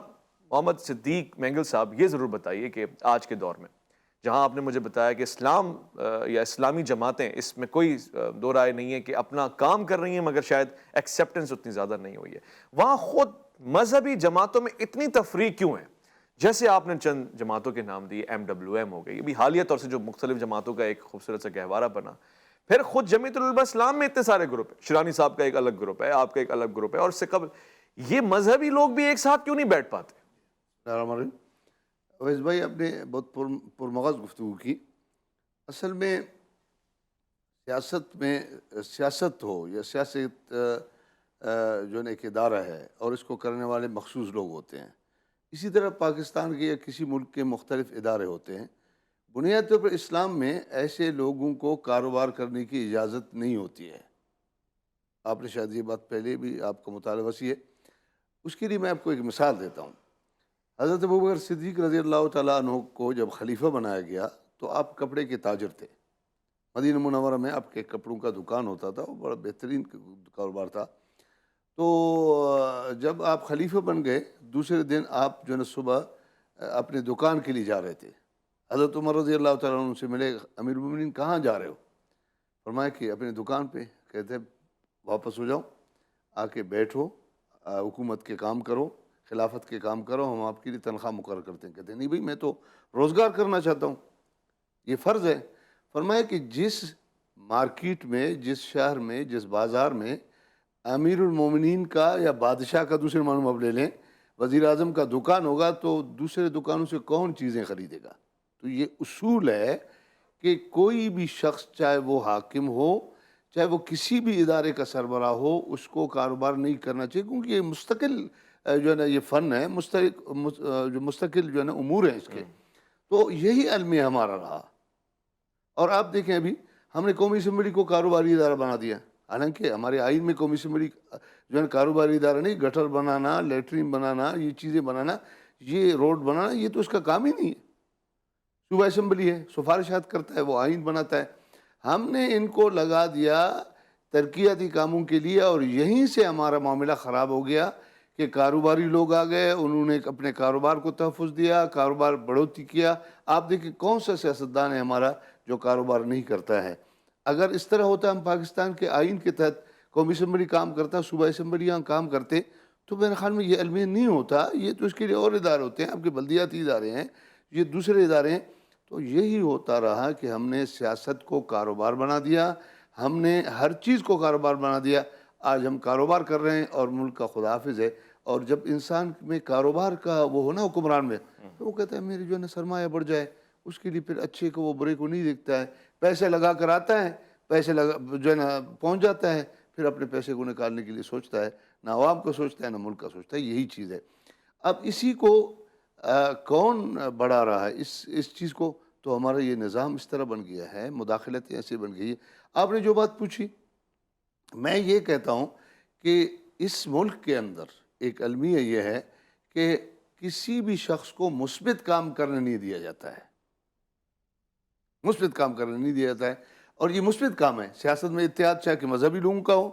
محمد صدیق مینگل صاحب، یہ ضرور بتائیے کہ آج کے دور میں جہاں آپ نے مجھے بتایا کہ اسلام یا اسلامی جماعتیں، اس میں کوئی دو رائے نہیں ہے کہ اپنا کام کر رہی ہیں، مگر شاید ایکسیپٹنس اتنی زیادہ نہیں ہوئی ہے، وہاں خود مذہبی جماعتوں میں اتنی تفریق کیوں ہے؟ جیسے آپ نے چند جماعتوں کے نام دیے، MWM ہو گئی، ابھی حالیہ طور سے جو مختلف جماعتوں کا ایک خوبصورت سا گہوارہ بنا، پھر خود جمیعت العلماء اسلام میں اتنے سارے گروپ ہیں، شیرانی صاحب کا ایک الگ گروپ ہے، آپ کا ایک الگ گروپ ہے، اور اس سے قبل یہ مذہبی لوگ بھی ایک ساتھ کیوں نہیں بیٹھ پاتے؟ اویس بھائی، آپ نے بہت پرمغز گفتگو کی۔ اصل میں سیاست ہو یا سیاست جو ایک ادارہ ہے اور اس کو کرنے والے مخصوص لوگ ہوتے ہیں، اسی طرح پاکستان کے یا کسی ملک کے مختلف ادارے ہوتے ہیں۔ بنیادی طور پر اسلام میں ایسے لوگوں کو کاروبار کرنے کی اجازت نہیں ہوتی ہے۔ آپ نے شاید یہ بات پہلے بھی، آپ کا مطالعہ وسیع ہے، اس کے لیے میں آپ کو ایک مثال دیتا ہوں۔ حضرت ابوبکر صدیق رضی اللہ تعالیٰ عنہ کو جب خلیفہ بنایا گیا تو آپ کپڑے کے تاجر تھے۔ مدینہ منورہ میں آپ کے کپڑوں کا دکان ہوتا تھا، وہ بڑا بہترین کاروبار تھا۔ تو جب آپ خلیفہ بن گئے، دوسرے دن آپ جو ہے صبح اپنے دکان کے لیے جا رہے تھے۔ حضرت عمر رضی اللہ تعالیٰ عنہ سے ملے، امیر المومنین کہاں جا رہے ہو؟ فرمایا کہ اپنے دکان پہ۔ کہتے واپس ہو جاؤ، آ کے بیٹھو، حکومت کے کام کرو، خلافت کے کام کرو، ہم آپ کے لیے تنخواہ مقرر کرتے ہیں۔ کہتے ہیں نہیں بھائی، میں تو روزگار کرنا چاہتا ہوں، یہ فرض ہے۔ فرمایا کہ جس مارکیٹ میں، جس شہر میں، جس بازار میں امیر المومنین کا یا بادشاہ کا، دوسرے معلوم اب لے لیں، وزیر اعظم کا دکان ہوگا، تو دوسرے دکانوں سے کون چیزیں خریدے گا؟ تو یہ اصول ہے کہ کوئی بھی شخص، چاہے وہ حاکم ہو، چاہے وہ کسی بھی ادارے کا سربراہ ہو، اس کو کاروبار نہیں کرنا چاہیے، کیونکہ یہ مستقل جو ہے نا یہ فن ہے، جو مستقل جو ہے نا امور ہیں اس کے۔ تو یہی المیہ ہمارا رہا۔ اور آپ دیکھیں، ابھی ہم نے قومی اسمبلی کو کاروباری ادارہ بنا دیا، حالانکہ ہمارے آئین میں قومی اسمبلی جو ہے کاروباری ادارہ نہیں۔ گٹر بنانا، لیٹرین بنانا، یہ چیزیں بنانا، یہ روڈ بنانا، یہ تو اس کا کام ہی نہیں ہے۔ صوبہ اسمبلی ہے، سفارشات کرتا ہے، وہ آئین بناتا ہے۔ ہم نے ان کو لگا دیا ترقیاتی کاموں کے لیے، اور یہیں سے ہمارا معاملہ خراب ہو گیا کہ کاروباری لوگ آ گئے، انہوں نے اپنے کاروبار کو تحفظ دیا، کاروبار بڑھوتی کیا۔ آپ دیکھیں کون سا سیاستدان ہے ہمارا جو کاروبار نہیں کرتا ہے؟ اگر اس طرح ہوتا، ہم پاکستان کے آئین کے تحت قومی اسمبلی کام کرتا، صوبہ اسمبلیاں کام کرتے، تو میرے خیال میں یہ المیہ نہیں ہوتا۔ یہ تو اس کے لیے اور ادارے ہوتے ہیں، آپ کے بلدیاتی ادارے ہیں، یہ دوسرے ادارے ہیں۔ تو یہی ہوتا رہا کہ ہم نے سیاست کو کاروبار بنا دیا، ہم نے ہر چیز کو کاروبار بنا دیا۔ آج ہم کاروبار کر رہے ہیں اور ملک کا خدا حافظ ہے۔ اور جب انسان میں کاروبار کا وہ ہونا حکمران میں، تو وہ کہتا ہے میری جو ہے نا سرمایہ بڑھ جائے، اس کے لیے پھر اچھے کو وہ برے کو نہیں دیکھتا ہے، پیسے لگا کر آتا ہے، پیسے لگا جو ہے نا پہنچ جاتا ہے، پھر اپنے پیسے کو نکالنے کے لیے سوچتا ہے، نہ عوام کو سوچتا ہے، نہ ملک کا سوچتا ہے۔ یہی چیز ہے۔ اب اسی کو کون بڑھا رہا ہے اس چیز کو؟ تو ہمارا یہ نظام اس طرح بن گیا ہے، مداخلتیں ایسے بن گئی ہے۔ آپ نے جو بات پوچھی، میں یہ کہتا ہوں کہ اس ملک کے اندر ایک المیہ یہ ہے کہ کسی بھی شخص کو مثبت کام کرنے نہیں دیا جاتا ہے، مثبت کام کرنے نہیں دیا جاتا ہے۔ اور یہ مثبت کام ہے سیاست میں، اتحاد چاہے کہ مذہبی لوگوں کا ہو،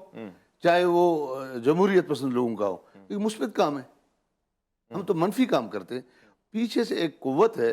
چاہے وہ جمہوریت پسند لوگوں کا ہو، یہ مثبت کام ہے۔ ہم تو منفی کام کرتے ہیں۔ پیچھے سے ایک قوت ہے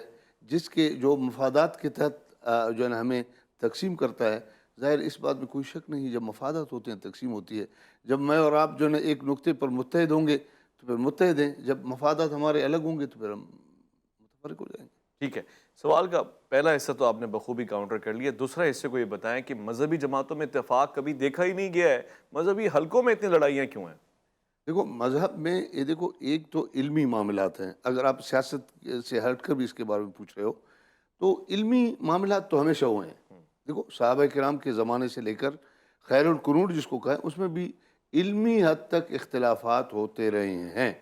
جس کے جو مفادات کے تحت جو ہے نا ہمیں تقسیم کرتا ہے۔ ظاہر اس بات میں کوئی شک نہیں، جب مفادات ہوتے ہیں تقسیم ہوتی ہے۔ جب میں اور آپ جو ہے نا ایک نقطے پر متحد ہوں گے تو پھر متحد ہیں، جب مفادات ہمارے الگ ہوں گے تو پھر ہم متفرق ہو جائیں گے۔ ٹھیک ہے، سوال کا پہلا حصہ تو آپ نے بخوبی کاؤنٹر کر لیا، دوسرا حصے کو یہ بتائیں کہ مذہبی جماعتوں میں اتفاق کبھی دیکھا ہی نہیں گیا ہے، مذہبی حلقوں میں اتنی لڑائیاں کیوں ہیں؟ دیکھو مذہب میں یہ دیکھو، ایک تو علمی معاملات ہیں، اگر آپ سیاست سے ہٹ کر بھی اس کے بارے میں پوچھ رہے ہو تو علمی معاملات تو ہمیشہ ہوئے ہیں۔ دیکھو صحابہ کرام کے زمانے سے لے کر خیر القرون جس کو کہیں، اس میں بھی علمی حد تک اختلافات ہوتے رہے ہیں،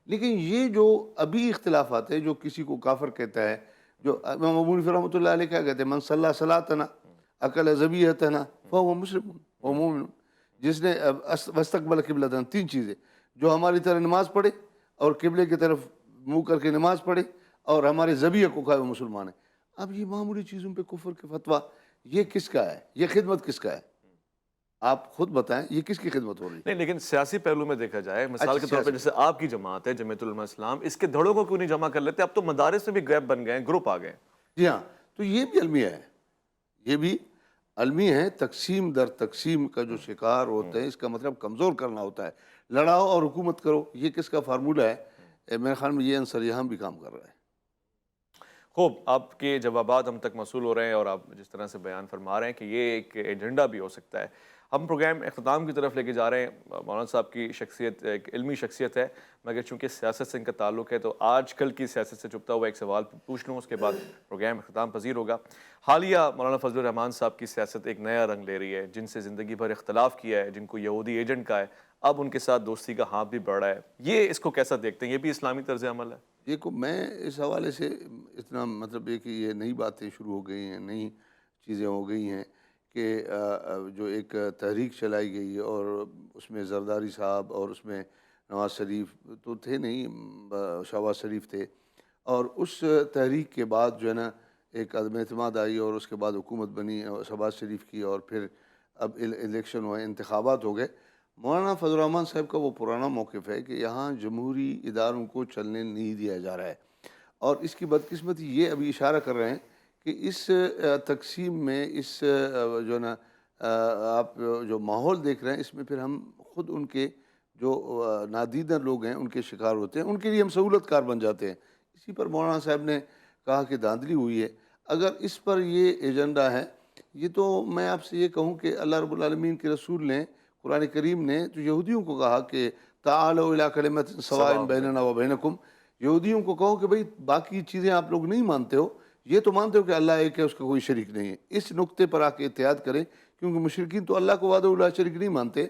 لیکن یہ جو ابھی اختلافات ہیں، جو کسی کو کافر کہتا ہے، جو امام ابو حنیفہ رحمۃ اللہ علیہ کیا کہتے ہیں، من صلی صلاتنا اکل ذبیحتنا فهو مسلم و مومن، جس نے واستقبل قبلتنا، تین چیزیں، جو ہماری طرح نماز پڑھے اور قبلے کی طرف منہ کر کے نماز پڑھے اور ہمارے ذبیحہ کو کھائے، وہ مسلمان ہے۔ اب یہ معمولی چیزوں پہ کفر کے فتویٰ، یہ کس کا ہے؟ یہ خدمت کس کا ہے؟ آپ خود بتائیں، یہ کس کی خدمت ہو رہی ہے؟ نہیں، لیکن سیاسی پہلو میں دیکھا جائے، مثال کے طور پہ سیاسی جیسے آپ کی جماعت ہے جمعیت علماء اسلام، اس کے دھڑوں کو کیوں نہیں جمع کر لیتے؟ اب تو مدارس میں بھی گیپ بن گئے ہیں، گروپ آ گئے ہیں۔ جی ہاں، تو یہ بھی المیہ ہے، یہ بھی المی ہے۔ تقسیم در تقسیم کا جو شکار ہوتا ہے، اس کا مطلب کمزور کرنا ہوتا ہے۔ لڑاؤ اور حکومت کرو، یہ کس کا فارمولہ ہے؟ میرے خیال میں یہ عنصر یہاں بھی کام کر رہا ہے۔ خوب، آپ کے جوابات ہم تک موصول ہو رہے ہیں اور آپ جس طرح سے بیان فرما رہے ہیں کہ یہ ایک ایجنڈا بھی ہو سکتا ہے۔ ہم پروگرام اختتام کی طرف لے کے جا رہے ہیں۔ مولانا صاحب کی شخصیت ایک علمی شخصیت ہے، مگر چونکہ سیاست سے ان کا تعلق ہے تو آج کل کی سیاست سے چپتا ہوا ایک سوال پوچھ لوں، اس کے بعد پروگرام اختتام پذیر ہوگا۔ حالیہ مولانا فضل الرحمان صاحب کی سیاست ایک نیا رنگ لے رہی ہے، جن سے زندگی بھر اختلاف کیا ہے، جن کو یہودی ایجنٹ کا ہے، اب ان کے ساتھ دوستی کا ہاتھ بھی بڑھ رہا ہے۔ یہ اس کو کیسا دیکھتے ہیں؟ یہ بھی اسلامی طرز عمل ہے؟ دیکھو، میں اس حوالے سے اتنا مطلب یہ کہ یہ نئی باتیں شروع ہو گئی ہیں، نئی چیزیں ہو گئی ہیں کہ جو ایک تحریک چلائی گئی اور اس میں زرداری صاحب اور اس میں نواز شریف تو تھے نہیں، شہباز شریف تھے، اور اس تحریک کے بعد جو ہے نا ایک عدم اعتماد آئی اور اس کے بعد حکومت بنی شہباز شریف کی، اور پھر اب الیکشن ہوئے، انتخابات ہو گئے۔ مولانا فضل الرحمان صاحب کا وہ پرانا موقف ہے کہ یہاں جمہوری اداروں کو چلنے نہیں دیا جا رہا ہے، اور اس کی بدقسمتی یہ ابھی اشارہ کر رہے ہیں کہ اس تقسیم میں، اس جو ہے نا آپ جو ماحول دیکھ رہے ہیں، اس میں پھر ہم خود ان کے جو نادیدہ لوگ ہیں ان کے شکار ہوتے ہیں، ان کے لیے ہم سہولت کار بن جاتے ہیں۔ اسی پر مولانا صاحب نے کہا کہ دھاندلی ہوئی ہے۔ اگر اس پر یہ ایجنڈا ہے، یہ تو میں آپ سے یہ کہوں کہ اللہ رب العالمین کے رسول نے، قرآن کریم نے تو یہودیوں کو کہا کہ تعالوا الی کلمۃ سواء بیننا و بینکم، یہودیوں کو کہو کہ بھئی باقی چیزیں آپ لوگ نہیں مانتے ہو، یہ تو مانتے ہو کہ اللہ ایک ہے، اس کا کوئی شریک نہیں ہے، اس نقطے پر آ کے اتحاد کریں، کیونکہ مشرکین تو اللہ کو وحدہ لا شریک نہیں مانتے۔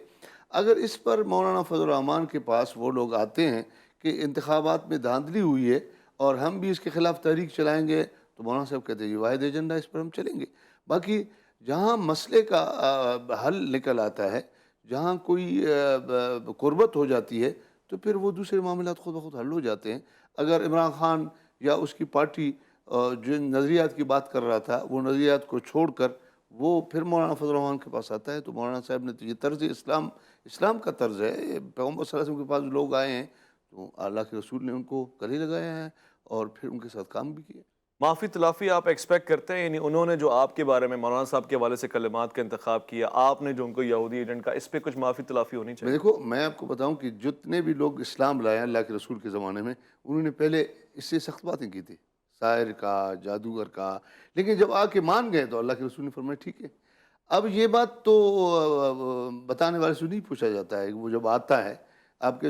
اگر اس پر مولانا فضل الرحمان کے پاس وہ لوگ آتے ہیں کہ انتخابات میں دھاندلی ہوئی ہے اور ہم بھی اس کے خلاف تحریک چلائیں گے، تو مولانا صاحب کہتے ہیں یہ واحد ایجنڈا، اس پر ہم چلیں گے۔ باقی جہاں مسئلے کا حل نکل آتا ہے، جہاں کوئی قربت ہو جاتی ہے، تو پھر وہ دوسرے معاملات خود بخود حل ہو جاتے ہیں۔ اگر عمران خان یا اس کی پارٹی جن نظریات کی بات کر رہا تھا، وہ نظریات کو چھوڑ کر وہ پھر مولانا فضل الرحمان کے پاس آتا ہے، تو مولانا صاحب نے تو یہ طرز اسلام کا طرز ہے، پیغمبر صلی اللہ علیہ وسلم کے پاس لوگ آئے ہیں تو اللہ کے رسول نے ان کو گلے لگایا ہے اور پھر ان کے ساتھ کام بھی کیا۔ معافی تلافی آپ ایکسپیکٹ کرتے ہیں؟ یعنی انہوں نے جو آپ کے بارے میں مولانا صاحب کے حوالے سے کلمات کا انتخاب کیا، آپ نے جو ان کو یہودی ایجنٹ کا، اس پہ کچھ معافی تلافی ہونی چاہیے؟ دیکھو، میں آپ کو بتاؤں کہ جتنے بھی لوگ اسلام لائے ہیں اللہ کے رسول کے زمانے میں، انہوں نے پہلے اس سے سخت باتیں کی تھی، ساحر کا، جادوگر کا، لیکن جب آ کے مان گئے تو اللہ کے رسول نے فرمایا ٹھیک ہے۔ اب یہ بات تو بتانے والے سے نہیں پوچھا جاتا ہے، وہ جب آتا ہے آپ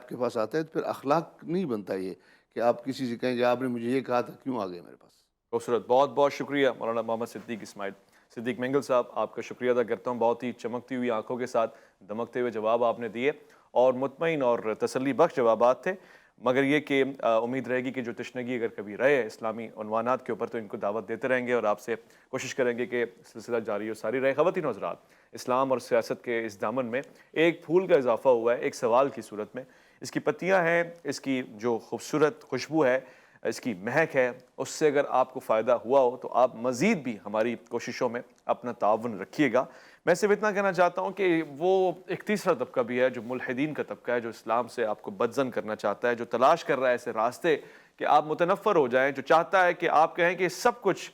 کے پاس آتا ہے، تو پھر اخلاق نہیں بنتا یہ کہ آپ کسی سے کہیں کہ آپ نے مجھے یہ کہا تھا، کیوں آ گئے میرے پاس۔ خوبصورت، بہت بہت شکریہ مولانا محمد صدیق اسماعیل صدیق مینگل صاحب، آپ کا شکریہ ادا کرتا ہوں۔ بہت ہی چمکتی ہوئی آنکھوں کے ساتھ دمکتے ہوئے جواب آپ نے دیے اور مطمئن اور تسلی بخش جوابات تھے، مگر یہ کہ امید رہے گی کہ جو تشنگی اگر کبھی رہے اسلامی عنوانات کے اوپر تو ان کو دعوت دیتے رہیں گے اور آپ سے کوشش کریں گے کہ سلسلہ جاری و ساری رہے۔ خواتین و حضرات، اسلام اور سیاست کے اس دامن میں ایک پھول کا اضافہ ہوا ہے ایک سوال کی صورت میں۔ اس کی پتیاں ہیں، اس کی جو خوبصورت خوشبو ہے، اس کی مہک ہے، اس سے اگر آپ کو فائدہ ہوا ہو تو آپ مزید بھی ہماری کوششوں میں اپنا تعاون رکھیے گا۔ میں صرف اتنا کہنا چاہتا ہوں کہ وہ ایک تیسرا طبقہ بھی ہے جو ملحدین کا طبقہ ہے، جو اسلام سے آپ کو بدظن کرنا چاہتا ہے، جو تلاش کر رہا ہے ایسے راستے کہ آپ متنفر ہو جائیں، جو چاہتا ہے کہ آپ کہیں کہ سب کچھ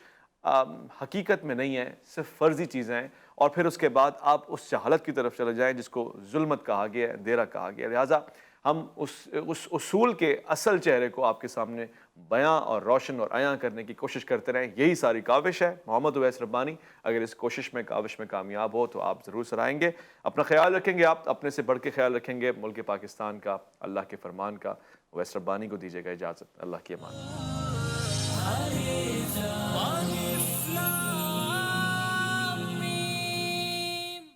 حقیقت میں نہیں ہے، صرف فرضی چیزیں ہیں، اور پھر اس کے بعد آپ اس جہالت کی طرف چلے جائیں جس کو ظلمت کہا گیا ہے، اندھیرا کہا گیا ہے۔ لہٰذا ہم اس اصول کے اصل چہرے کو آپ کے سامنے بیاں اور روشن اور عیاں کرنے کی کوشش کرتے رہیں، یہی ساری کاوش ہے۔ محمد اویس ربانی اگر اس کوشش میں کاوش میں کامیاب ہو تو آپ ضرور سرائیں گے۔ اپنا خیال رکھیں گے، آپ اپنے سے بڑھ کے خیال رکھیں گے ملک پاکستان کا، اللہ کے فرمان کا۔ اویس ربانی کو دیجیے گا اجازت، اللہ کی امان۔